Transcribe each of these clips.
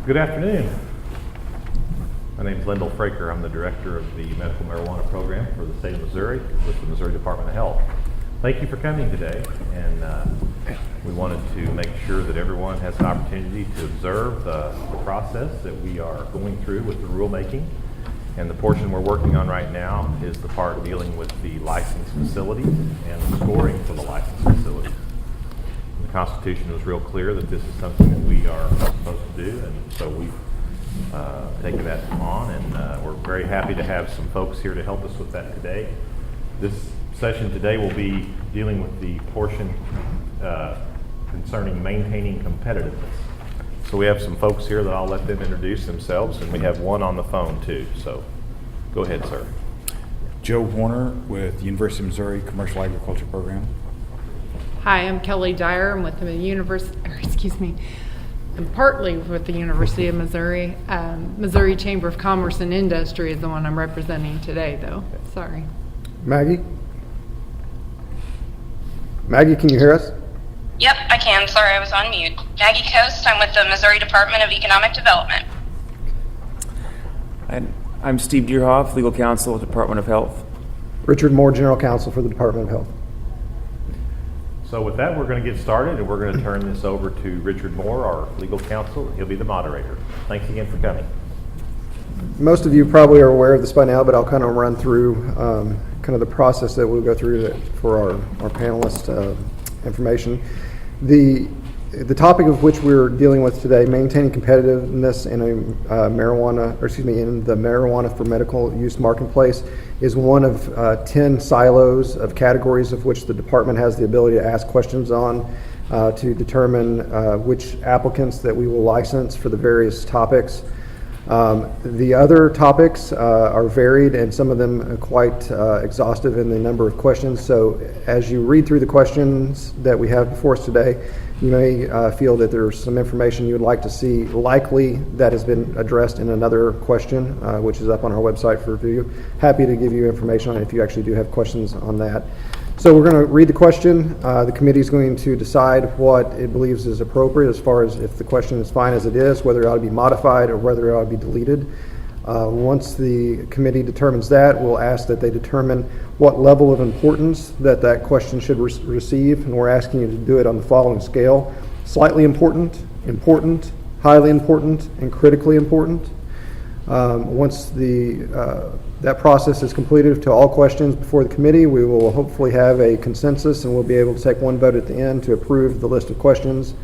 Good afternoon. My name is Lyndall Fraker. I'm the director of the medical marijuana program for the state of Missouri with the Missouri Department of Health. Thank you for coming today, and we wanted to make sure that everyone has an opportunity to observe the process that we are going through with the rulemaking. And the portion we're working on right now is the part dealing with the licensed facilities and the scoring for the licensed facilities. The Constitution was real clear that this is something that we are supposed to do, and so we've taken that on, and we're very happy to have some folks here to help us with that today. This session today will be dealing with the portion concerning maintaining competitiveness. So we have some folks here that I'll let them introduce themselves, and we have one on the phone too. So go ahead, sir. Joe Warner with the University of Missouri Commercial Agriculture Program. Hi, I'm Kelly Dyer. I'm with the I'm partly with the University of Missouri. Missouri Chamber of Commerce and Industry is the one I'm representing today, though. Sorry. Maggie, can you hear us? Yep, I can. Sorry, I was on mute. Maggie Coast. I'm with the Missouri Department of Economic Development. And I'm Steve Deerhoff, Legal Counsel at the Department of Health. Richard Moore, General Counsel for the Department of Health. So with that, we're going to get started, and we're going to turn this over to Richard Moore, our legal counsel. He'll be the moderator. Thanks again for coming. Most of you probably are aware of this by now, but I'll kind of run through kind of the process that we'll go through for our panelist information. The topic of which we're dealing with today, maintaining competitiveness in in the marijuana for medical use marketplace, is one of 10 silos of categories of which the department has the ability to ask questions on to determine which applicants that we will license for the various topics. The other topics are varied, and some of them are quite exhaustive in the number of questions. So as you read through the questions that we have before us today, you may feel that there's some information you would like to see likely that has been addressed in another question, which is up on our website for review. Happy to give you information on it if you actually do have questions on that. So we're going to read the question. The committee is going to decide what it believes is appropriate as far as if the question is fine as it is, whether it ought to be modified or whether it ought to be deleted. Once the committee determines that, we'll ask that they determine what level of importance that question should receive, and we're asking you to do it on the following scale: slightly important, important, highly important, and critically important. Once that process is completed to all questions before the committee, we will hopefully have a consensus, and we'll be able to take one vote at the end to approve the list of questions,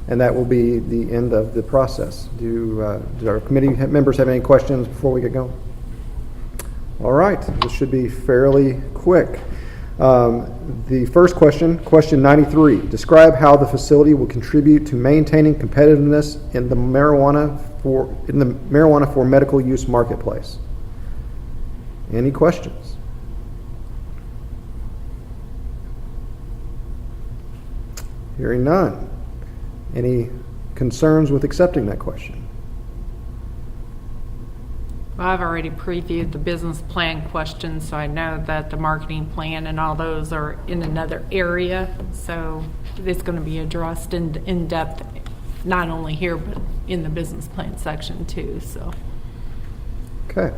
and that will be the end of the process. Do our committee members have any questions before we get going? All right, this should be fairly quick. The first question 93, describe how the facility will contribute to maintaining competitiveness in the marijuana for medical use marketplace. Any questions? Hearing none. Any concerns with accepting that question? Well, I've already previewed the business plan questions, so I know that the marketing plan and all those are in another area. So it's going to be addressed in depth, not only here, but in the business plan section too. So. Okay.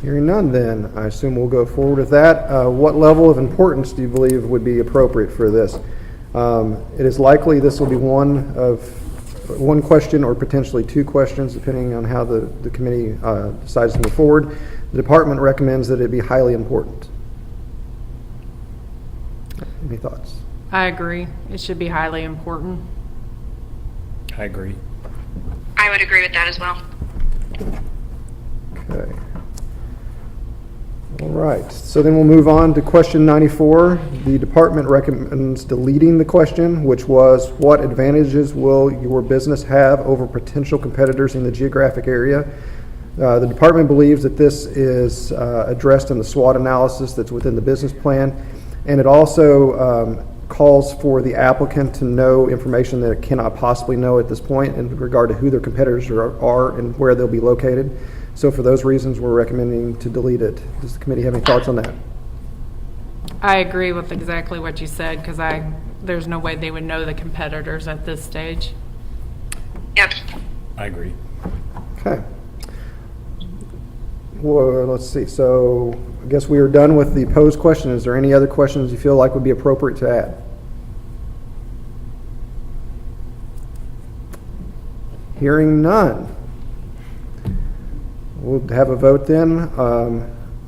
Hearing none, then, I assume we'll go forward with that. What level of importance do you believe would be appropriate for this? It is likely this will be one question or potentially two questions, depending on how the committee decides to move forward. The department recommends that it be highly important. Any thoughts? I agree. It should be highly important. I agree. I would agree with that as well. Okay. All right, so then we'll move on to question 94. The department recommends deleting the question, which was, what advantages will your business have over potential competitors in the geographic area? The department believes that this is addressed in the SWOT analysis that's within the business plan, and it also calls for the applicant to know information that it cannot possibly know at this point in regard to who their competitors are and where they'll be located. So for those reasons, we're recommending to delete it. Does the committee have any thoughts on that? I agree with exactly what you said, because there's no way they would know the competitors at this stage. Yep. I agree. Okay. Well, let's see. So I guess we are done with the posed question. Is there any other questions you feel like would be appropriate to add? Hearing none. We'll have a vote then.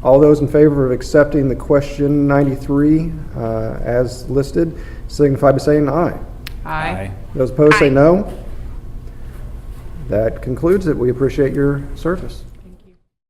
All those in favor of accepting the question 93 as listed signify by saying aye. Aye. Those opposed say no. That concludes it. We appreciate your service.